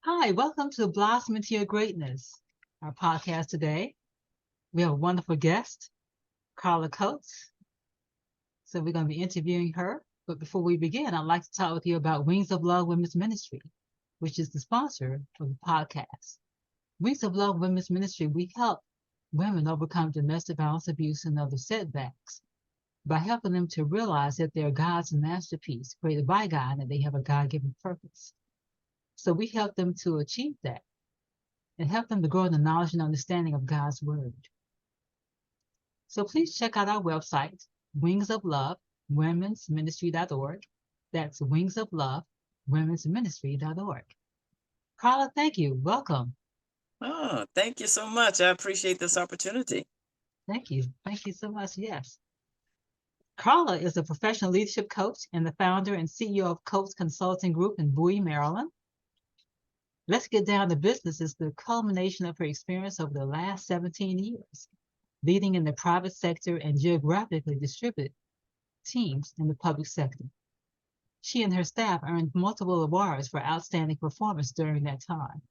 Hi, welcome to Blossom into Your Greatness, our podcast today. We have a wonderful guest, Carla Coates. So we're going to be interviewing her. But before we begin, I'd like to talk with you about Wings of Love Women's Ministry, which is the sponsor of the podcast. Wings of Love Women's Ministry, we help women overcome domestic violence, abuse, and other setbacks by helping them to realize that they're God's masterpiece, created by God, and they have a God-given purpose. So we help them to achieve that and help them to grow in the knowledge and understanding of God's word. So please check out our website, Wings of Love, womensministry.org. That's Wings of Love, womensministry.org. Carla, thank you. Welcome. Oh, thank you so much. I appreciate this opportunity. Thank you. Thank you so much. Yes. Carla is a professional leadership coach and the founder and CEO of Coates Consulting Group in Bowie, Maryland. Let's Get Down to Business is the culmination of her experience over the last 17 years, leading in the private sector and geographically distributed teams in the public sector. She and her staff earned multiple awards for outstanding performance during that time.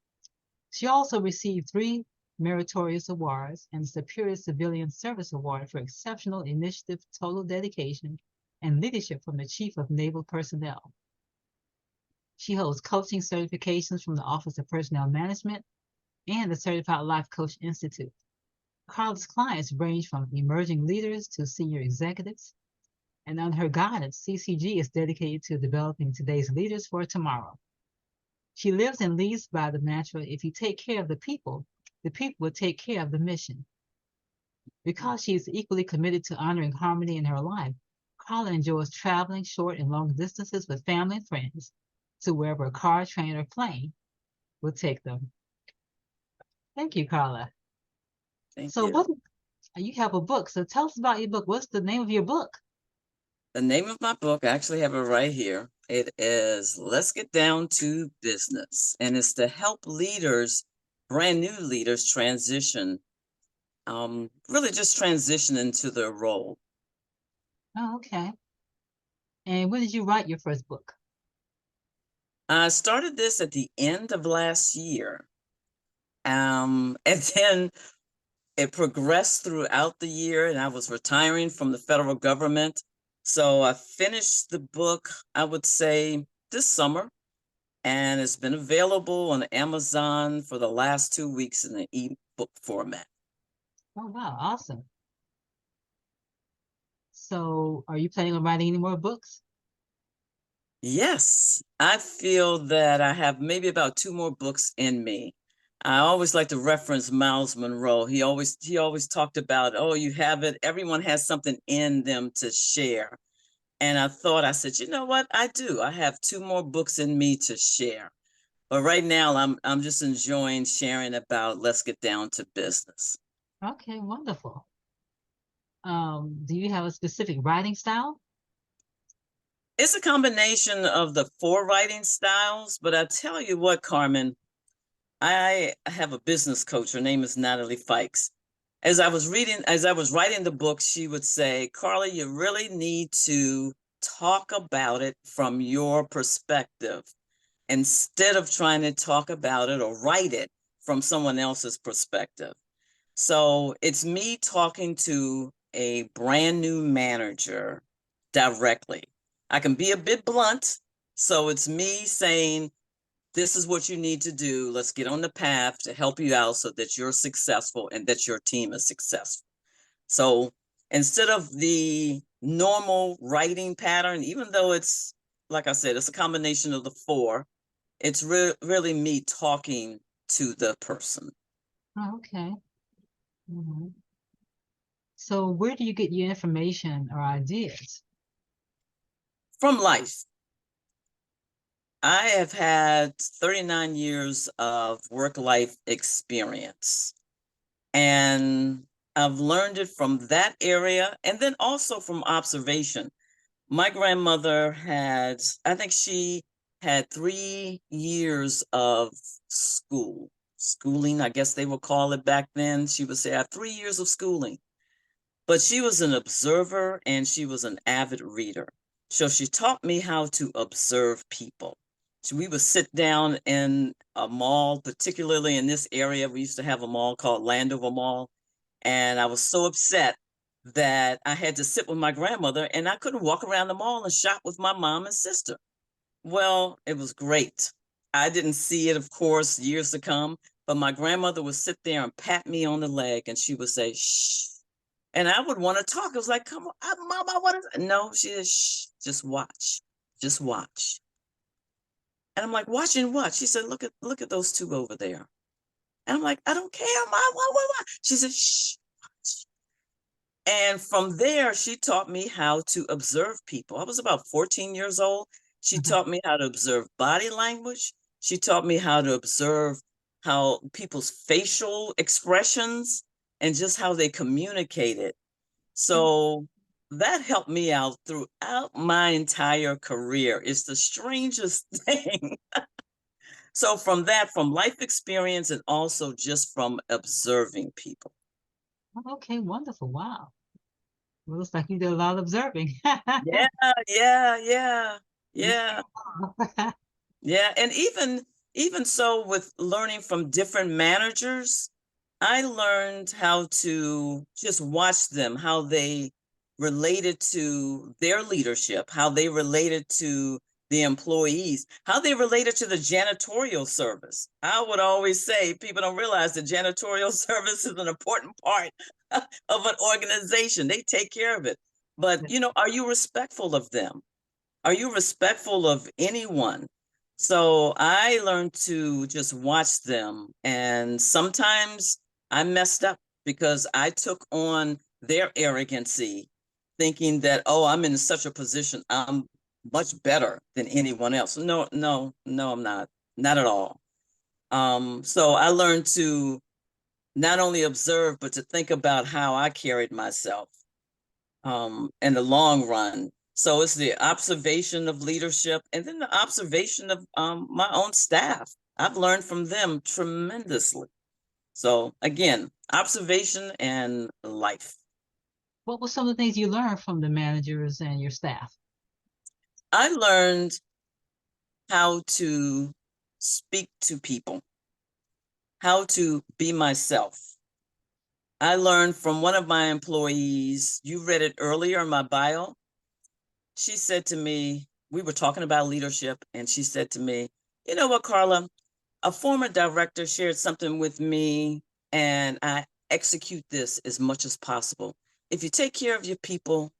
She also received 3 meritorious awards and the Superior Civilian Service Award for exceptional initiative, total dedication, and leadership from the Chief of Naval Personnel. She holds coaching certifications from the Office of Personnel Management and the Certified Life Coach Institute. Carla's clients range from emerging leaders to senior executives, and under her guidance, CCG is dedicated to developing today's leaders for tomorrow. She lives and leads by the mantra, if you take care of the people will take care of the mission. Because she is equally committed to honoring harmony in her life, Carla enjoys traveling short and long distances with family and friends to wherever a car, train, or plane will take them. Thank you, Carla. Thank So, you. what you have a book? So, tell us about your book. What's the name of your book? The name of my book, I actually have it right here. It is Let's Get Down to Business, and it's to help leaders, brand new leaders, really just transition into their role. Oh, okay. And when did you write your first book? I started this at the end of last year, and then it progressed throughout the year, and I was retiring from the federal government. So I finished the book, I would say, this summer, and it's been available on Amazon for the last 2 weeks in the ebook format. Oh, wow. Awesome. So, are you planning on writing any more books? Yes, I feel that I have maybe about 2 more books in me. I always like to reference Miles Monroe. He always talked about, oh, you have it. Everyone has something in them to share. And I said, you know what? I do. I have 2 more books in me to share. But right now, I'm just enjoying sharing about Let's Get Down to Business. Okay, wonderful. Do you have a specific writing style? It's a combination of the 4 writing styles, but I tell you what, Carmen, I have a business coach. Her name is Natalie Fikes. As I was writing the book, she would say, Carla, you really need to talk about it from your perspective instead of trying to talk about it or write it from someone else's perspective. So it's me talking to a brand new manager directly. I can be a bit blunt. So it's me saying, this is what you need to do. Let's get on the path to help you out so that you're successful and that your team is successful. So instead of the normal writing pattern, even though it's, like I said, it's a combination of the 4, it's really me talking to the person. Oh, okay. Mhm. So, where do you get your information or ideas? From life. I have had 39 years of work life experience, and I've learned it from that area and then also from observation. My grandmother I think she had 3 years of schooling, I guess they would call it back then. She would say, I have 3 years of schooling. But she was an observer and she was an avid reader. So she taught me how to observe people. We would sit down in a mall, particularly in this area. We used to have a mall called Landover Mall. And I was so upset that I had to sit with my grandmother and I couldn't walk around the mall and shop with my mom and sister. Well, it was great. I didn't see it, of course, years to come, but my grandmother would sit there and pat me on the leg and she would say, shh. And I would want to talk. I was like, come on, Mom, I want to. No, she said, shh, just watch. Just watch. And I'm like, watching what? She said, look at those two over there. And I'm like, I don't care, Mom. What? She said, shh. And from there, she taught me how to observe people. I was about 14 years old. She taught me how to observe body language. She taught me how to observe how people's facial expressions and just how they communicated. So that helped me out throughout my entire career. It's the strangest thing. So from life experience and also just from observing people. Okay, wonderful. Wow. Well, looks like you did a lot of observing. Yeah, yeah. Yeah, and even so with learning from different managers, I learned how to just watch them, how they related to their leadership, how they related to the employees, how they related to the janitorial service. I would always say people don't realize the janitorial service is an important part of an organization. They take care of it. But, are you respectful of them? Are you respectful of anyone? So I learned to just watch them. And sometimes I messed up because I took on their arrogancy, thinking that, oh, I'm in such a position, I'm much better than anyone else. No, I'm not. Not at all. So I learned to not only observe, but to think about how I carried myself in the long run. So it's the observation of leadership and then the observation of my own staff. I've learned from them tremendously. So again, observation and life. What were some of the things you learned from the managers and your staff? I learned how to speak to people, how to be myself. I learned from one of my employees, you read it earlier in my bio. She said to me, we were talking about leadership, and she said to me, you know what, Carla, a former director shared something with me, and I execute this as much as possible. If you take care of your people,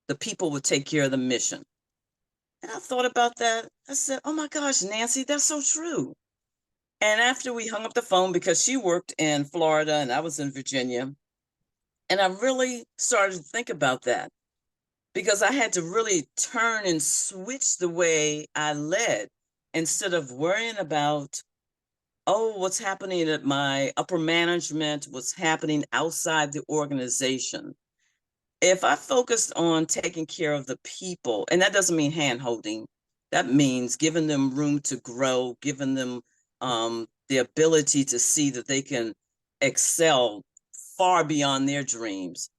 the people will take care of the mission. And I thought about that. I said, oh my gosh, Nancy, that's so true. And after we hung up the phone, because she worked in Florida and I was in Virginia, and I really started to think about that because I had to really turn and switch the way I led instead of worrying about, oh, what's happening at my upper management, what's happening outside the organization. If I focused on taking care of the people, and that doesn't mean hand holding, that means giving them room to grow, giving them the ability to see that they can excel far beyond their dreams.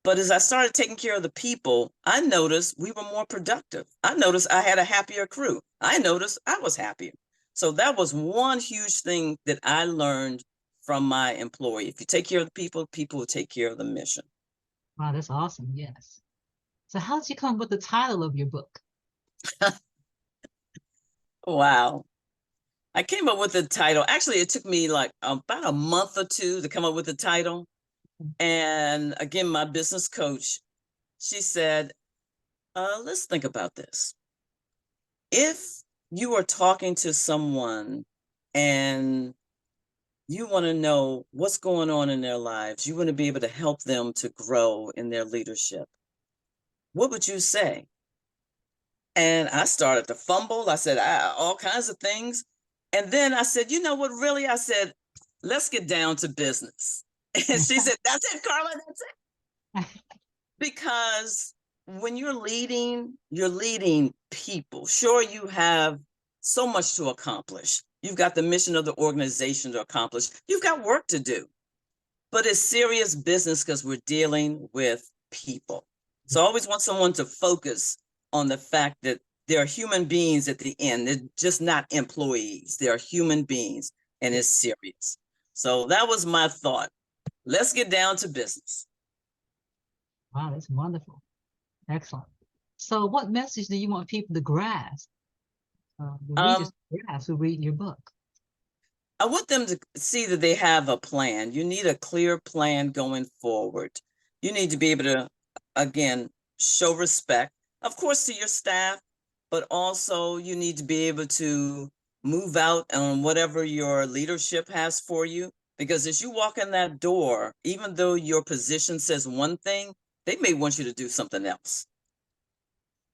But as I started taking care of the people, I noticed we were more productive. I noticed I had a happier crew. I noticed I was happier. So that was one huge thing that I learned from my employee. If you take care of the people, people will take care of the mission. Wow, that's awesome. Yes. So how did you come up with the title of your book? Wow. I came up with the title. Actually, it took me like about a month or two to come up with the title. And again, my business coach, she said, let's think about this. If you are talking to someone and you want to know what's going on in their lives, you want to be able to help them to grow in their leadership, what would you say? And I started to fumble. I said all kinds of things. And then I said, you know what, really? I said, let's get down to business. And she said, that's it, Carla, that's it. Because when you're leading people. Sure, you have so much to accomplish. You've got the mission of the organization to accomplish. You've got work to do. But it's serious business because we're dealing with people. So I always want someone to focus on the fact that they're human beings at the end. They're just not employees. They're human beings, and it's serious. So that was my thought. Let's get down to business. Wow, that's wonderful. Excellent. So what message do you want people to grasp, the readers Um, to grasp who read your book? I want them to see that they have a plan. You need a clear plan going forward. You need to be able to, again, show respect, of course, to your staff, but also you need to be able to move out on whatever your leadership has for you. Because as you walk in that door, even though your position says one thing, they may want you to do something else.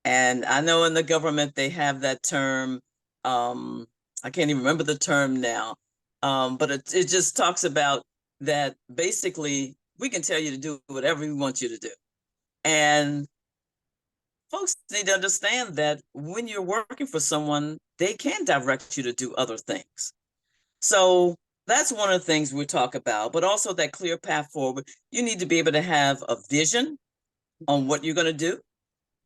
And I know in the government they have that term. I can't even remember the term now, but it just talks about that basically we can tell you to do whatever we want you to do. And folks need to understand that when you're working for someone, they can direct you to do other things. So that's one of the things we talk about, but also that clear path forward. You need to be able to have a vision on what you're going to do.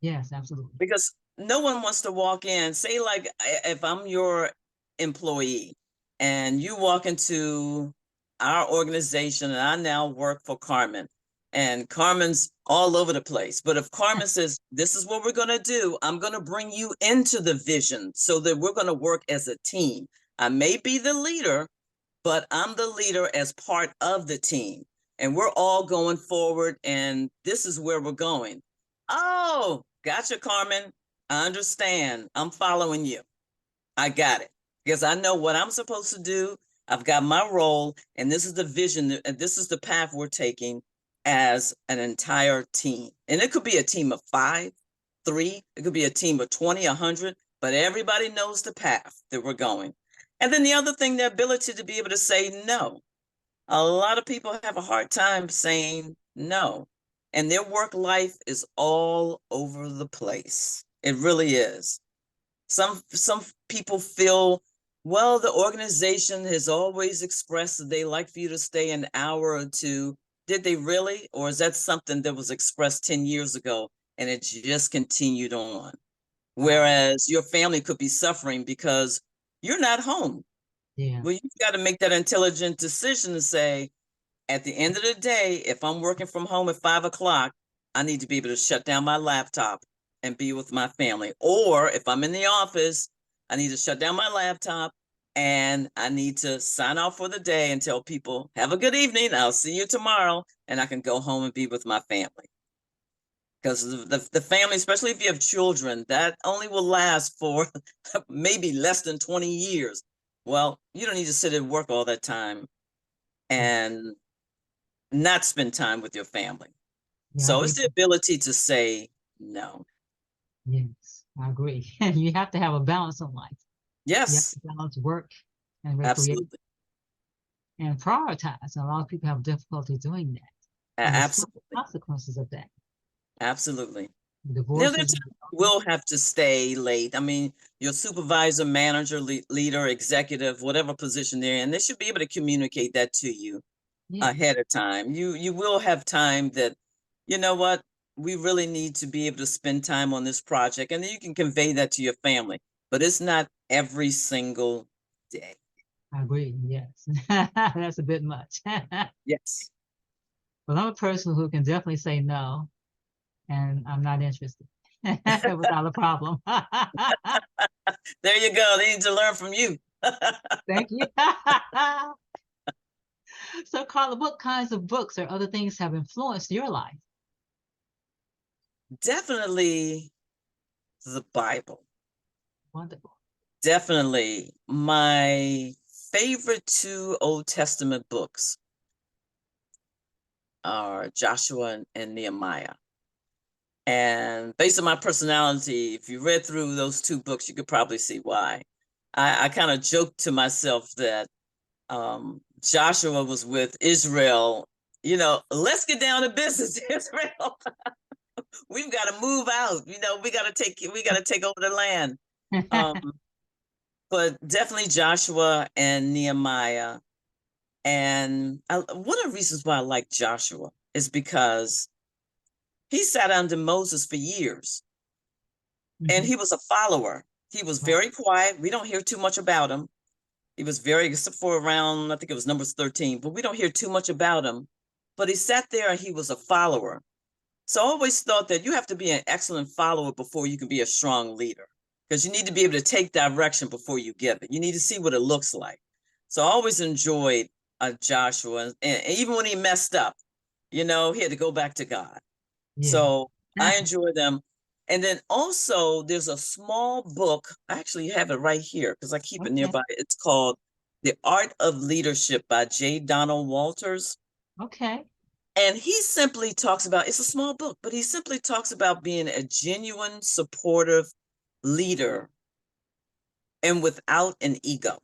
Yes, absolutely. Because no one wants to walk in, say like if I'm your employee and you walk into our organization and I now work for Carmen and Carmen's all over the place. But if Carmen says, this is what we're going to do, I'm going to bring you into the vision so that we're going to work as a team. I may be the leader, but I'm the leader as part of the team. And we're all going forward and this is where we're going. Oh, gotcha, Carmen. I understand. I'm following you. I got it. Because I know what I'm supposed to do. I've got my role, and this is the vision, and this is the path we're taking as an entire team. And it could be a team of 5, 3, it could be a team of 20, 100, but everybody knows the path that we're going. And then the other thing, the ability to be able to say no. A lot of people have a hard time saying no, and their work life is all over the place. It really is. Some people feel, well, the organization has always expressed that they like for you to stay an hour or two. Did they really? Or is that something that was expressed 10 years ago and it just continued on? Whereas your family could be suffering because you're not home. Yeah. Well, you've got to make that intelligent decision to say, at the end of the day, if I'm working from home at 5 o'clock, I need to be able to shut down my laptop and be with my family. Or if I'm in the office, I need to shut down my laptop and I need to sign off for the day and tell people, have a good evening. I'll see you tomorrow. And I can go home and be with my family. Because the family, especially if you have children, that only will last for maybe less than 20 years. Well, you don't need to sit at work all that time and not spend time with your family. Yeah, So it's the ability to say no. Yes, I agree. You have to have a balance in life. Yes. You have to balance work and recreation. Absolutely. And prioritize. And a lot of people have difficulty doing that. And Absolutely. the consequences of that. Absolutely. Divorces. Will have to stay late. I mean, your supervisor, manager, leader, executive, whatever position they're in, they should be able to communicate that to you ahead of time. You will have time that, you know what, we really need to be able to spend time on this project. And then you can convey that to your family, but it's not every single day. I agree. Yes. That's a bit much. Yes. But I'm a person who can definitely say no, and I'm not interested without a problem. There you go. They need to learn from you. Thank you. So, Carla, what kinds of books or other things have influenced your life? Definitely the Bible. Wonderful. Definitely my favorite 2 Old Testament books are Joshua and Nehemiah. And based on my personality, if you read through those 2 books, you could probably see why. I kind of joked to myself that Joshua was with Israel, let's get down to business, Israel. We've got to move out, we got to take over the land. But definitely Joshua and Nehemiah. And one of the reasons why I like Joshua is because he sat under Moses for years. and he was a follower. He was very quiet. We don't hear too much about him. He was very, except for around, I think it was Numbers 13, but we don't hear too much about him. But he sat there and he was a follower. So I always thought that you have to be an excellent follower before you can be a strong leader, because you need to be able to take direction before you give it. You need to see what it looks like. So I always enjoyed Joshua, and even when he messed up, he had to go back to God. Yeah. So I enjoy them. And then also there's a small book. I actually have it right here because I keep it nearby. It's called The Art of Leadership by J. Donald Walters. Okay. And he simply talks about, it's a small book, but he simply talks about being a genuine, supportive leader and without an ego.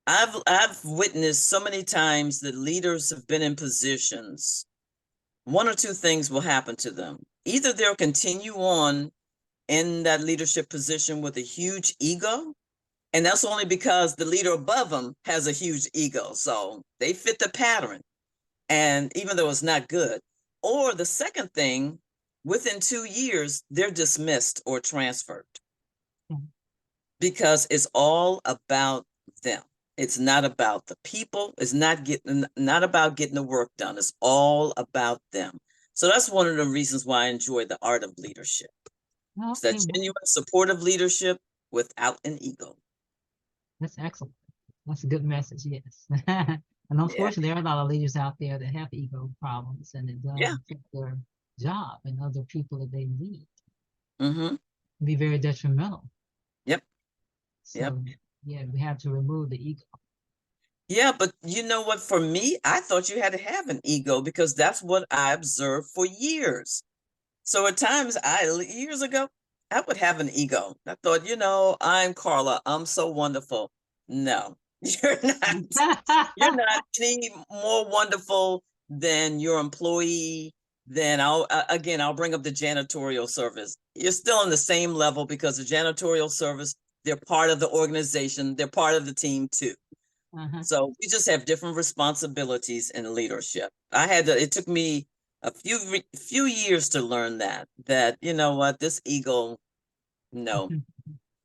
I've witnessed so many times that leaders have been in positions. One or two things will happen to them. Either they'll continue on in that leadership position with a huge ego, and that's only because the leader above them has a huge ego. So they fit the pattern. And even though it's not good, or the second thing, within 2 years, they're dismissed or transferred because it's all about them. It's not about the people. It's not about getting the work done. It's all about them. So that's one of the reasons why I enjoy the art of leadership. It's that genuine, supportive leadership without an ego. That's excellent. That's a good message, yes. And unfortunately, there are a lot of leaders out there that have ego problems, and it does affect their job and other people that they lead. Be very detrimental. Yep. So, yeah, we have to remove the ego. Yeah, but you know what? For me, I thought you had to have an ego because that's what I observed for years. So at times, years ago, I would have an ego. I thought, I'm Carla. I'm so wonderful. No, you're not. You're not any more wonderful than your employee. Then I'll bring up the janitorial service. You're still on the same level because the janitorial service, they're part of the organization. They're part of the team too. So we just have different responsibilities in leadership. It took me a few years to learn that, you know what, this ego, no,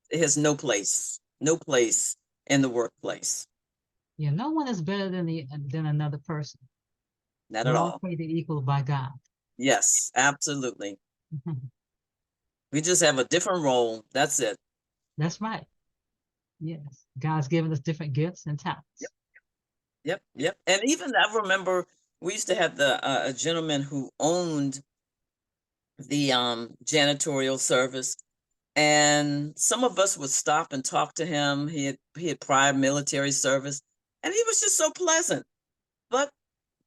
it has no place in the workplace. Yeah, no one is better than another person. Not at all. Created equal by God. Yes, absolutely. We just have a different role. That's it. That's right. Yes, God's given us different gifts and talents. Yep. And even I remember we used to have a gentleman who owned the janitorial service, and some of us would stop and talk to him. He had prior military service, and he was just so pleasant. But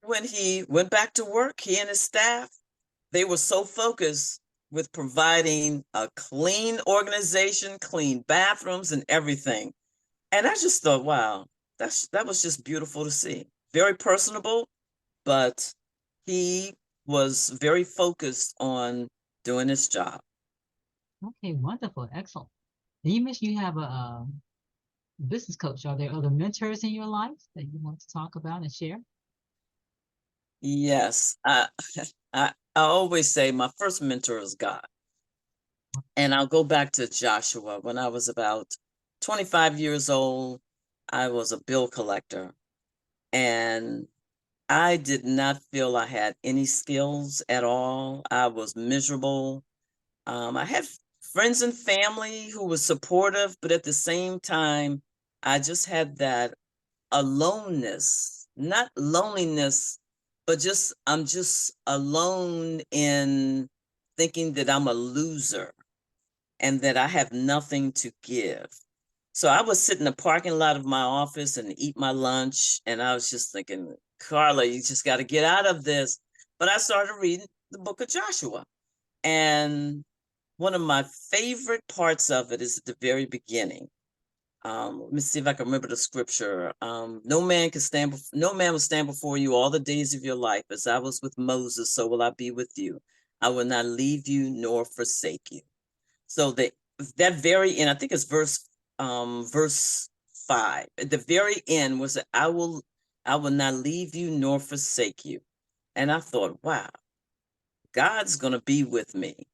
when he went back to work, he and his staff, they were so focused with providing a clean organization, clean bathrooms and everything. And I just thought, wow, that was just beautiful to see. Very personable, but he was very focused on doing his job. Okay, wonderful, excellent. And you mentioned you have a business coach. Are there other mentors in your life that you want to talk about and share? Yes, I always say my first mentor is God. And I'll go back to Joshua. When I was about 25 years old, I was a bill collector, and I did not feel I had any skills at all. I was miserable. I had friends and family who were supportive, but at the same time, I just had that aloneness, not loneliness, but I'm just alone in thinking that I'm a loser and that I have nothing to give. So I would sit in the parking lot of my office and eat my lunch, and I was just thinking, Carla, you just got to get out of this. But I started reading the book of Joshua, and one of my favorite parts of it is at the very beginning. Let me see if I can remember the scripture. No man will stand before you all the days of your life. As I was with Moses, so will I be with you. I will not leave you nor forsake you. So that very end, I think it's verse 5. At the very end was that I will not leave you nor forsake you. And I thought, wow, God's gonna be with me.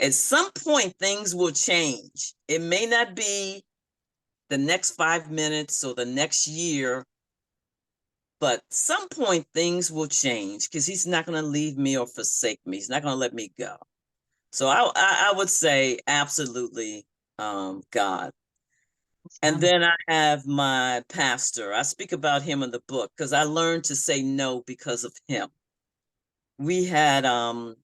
at some point things will change. It may not be the next 5 minutes or the next year, but some point things will change because he's not going to leave me or forsake me. He's not going to let me go. So I would say absolutely God. And then I have my pastor. I speak about him in the book because I learned to say no because of him. We had a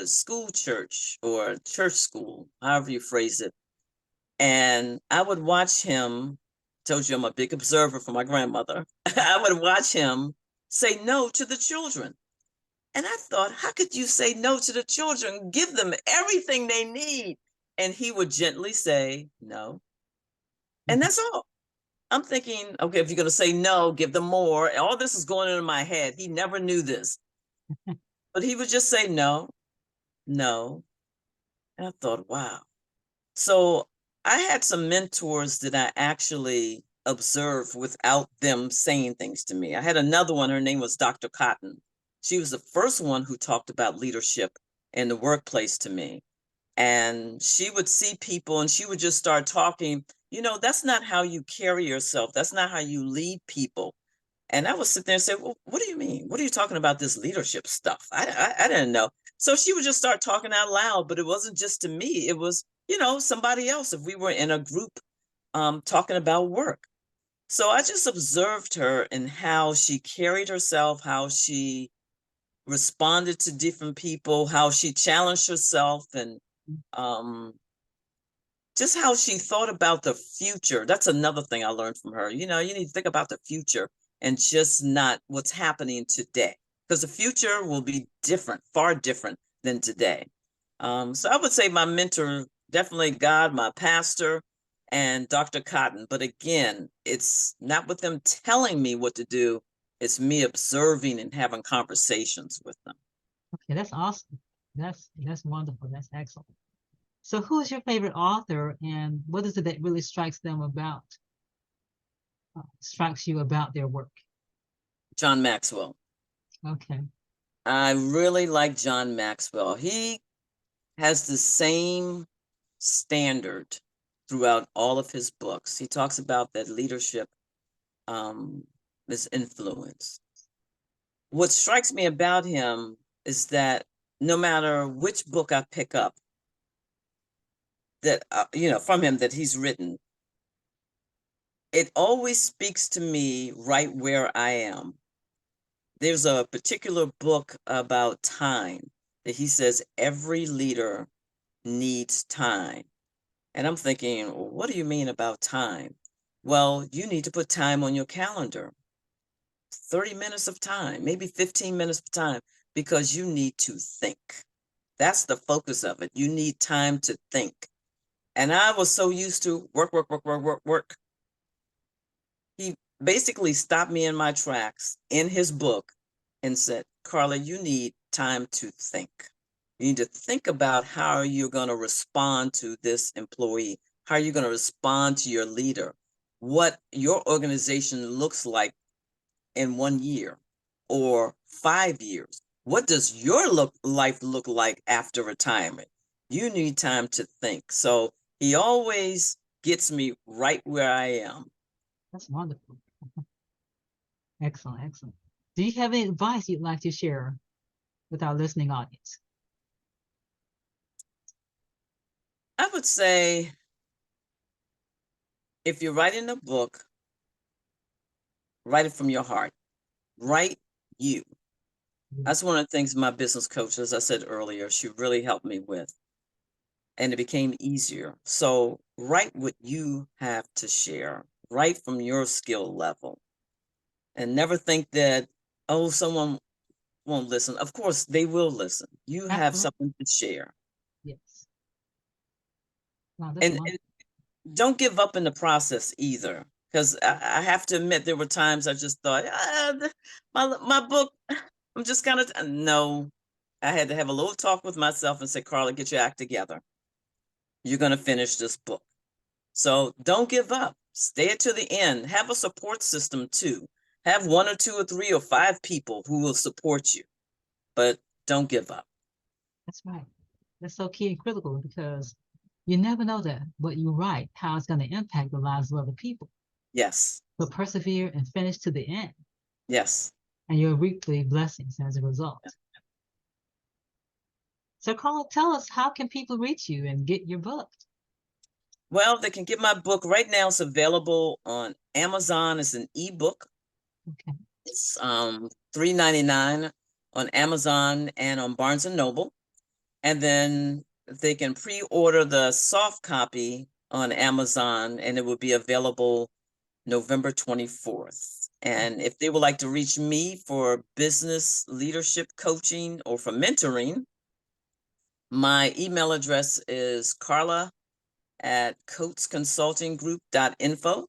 school church or church school, however you phrase it. And I would watch him. Told you I'm a big observer for my grandmother. I would watch him say no to the children. And I thought, how could you say no to the children? Give them everything they need. And he would gently say no. And that's all. I'm thinking, okay, if you're going to say no, give them more. All this is going into my head. He never knew this. But he would just say no, no. And I thought, wow. So I had some mentors that I actually observed without them saying things to me. I had another one, her name was Dr. Cotton. She was the first one who talked about leadership in the workplace to me. And she would see people and she would just start talking, you know, that's not how you carry yourself. That's not how you lead people. And I would sit there and say, well, what do you mean? What are you talking about this leadership stuff? I didn't know. So she would just start talking out loud, but it wasn't just to me. It was, you know, somebody else if we were in a group talking about work. So I just observed her and how she carried herself, how she responded to different people, how she challenged herself, and just how she thought about the future. That's another thing I learned from her. You know, you need to think about the future and just not what's happening today, because the future will be different, far different than today. So I would say my mentor, definitely God, my pastor, and Dr. Cotton. But again, it's not with them telling me what to do. It's me observing and having conversations with them. Okay, that's awesome. That's wonderful. That's excellent. So who's your favorite author and what is it that really strikes you about their work? John Maxwell. Okay. I really like John Maxwell. He has the same standard throughout all of his books. He talks about that leadership is influence. What strikes me about him is that no matter which book I pick up, that you know, from him that he's written, it always speaks to me right where I am. There's a particular book about time that he says every leader needs time. And I'm thinking, well, what do you mean about time? Well, you need to put time on your calendar, 30 minutes of time, maybe 15 minutes of time, because you need to think. That's the focus of it. You need time to think. And I was so used to work, work, work, work, work, work. He basically stopped me in my tracks in his book and said, Carla, you need time to think. You need to think about how you're going to respond to this employee, how you're going to respond to your leader, what your organization looks like in 1 year or 5 years. What does your life look like after retirement? You need time to think. So he always gets me right where I am. That's wonderful. Excellent, excellent. Do you have any advice you'd like to share with our listening audience? I would say if you're writing a book, write it from your heart. Write you. That's one of the things my business coach, as I said earlier, she really helped me with. And it became easier. So write what you have to share. Write from your skill level. And never think that, oh, someone won't listen. Of course, they will listen. You have Absolutely. something to share. Yes. Wow, that's And don't give up in the process either. Because I have to admit, there were times I just thought, my book, I'm just kind of, no. I had to have a little talk with myself and say, Carla, get your act together. You're going to finish this book. So don't give up. Stay it to the end. Have a support system too. Have 1 or 2 or 3 or 5 people who will support you, but don't give up. right. That's so key and critical because you never know that what you write, how it's going to impact the lives of other people. Yes. But persevere and finish to the end, Yes. and you'll reap the blessings as a result. So, Carla, tell us, how can people reach you and get your book? Well, they can get my book right now. It's available on Amazon as an ebook. Okay. It's $3.99 on Amazon and on Barnes and Noble. And then they can pre-order the soft copy on Amazon, and it will be available November 24th. And if they would like to reach me for business leadership coaching or for mentoring, my email address is carla@coatesconsultinggroup.info.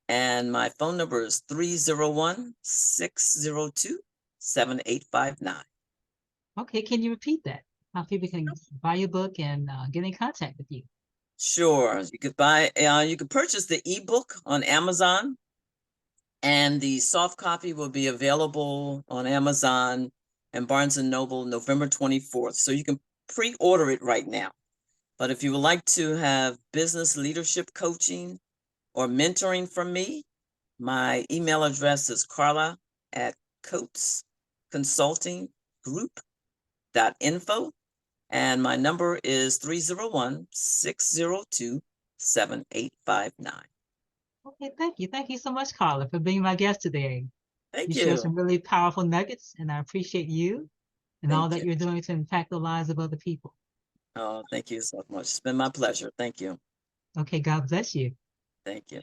And my phone number is 301-602-7859. Okay, can you repeat that? How people can buy your book and get in contact with you? Sure. You could purchase the ebook on Amazon, and the soft copy will be available on Amazon and Barnes and Noble November 24th. So you can pre-order it right now. But if you would like to have business leadership coaching or mentoring from me, my email address is carla@coatesconsultinggroup.info. And my number is 301-602-7859. Okay, thank you. Thank you so much, Carla, for being my guest today. Thank You shared you. some really powerful nuggets, and I appreciate you and all Thank that you. you're doing to impact the lives of other people. Oh, thank you so much. It's been my pleasure. Thank you. Okay, God bless you. Thank you.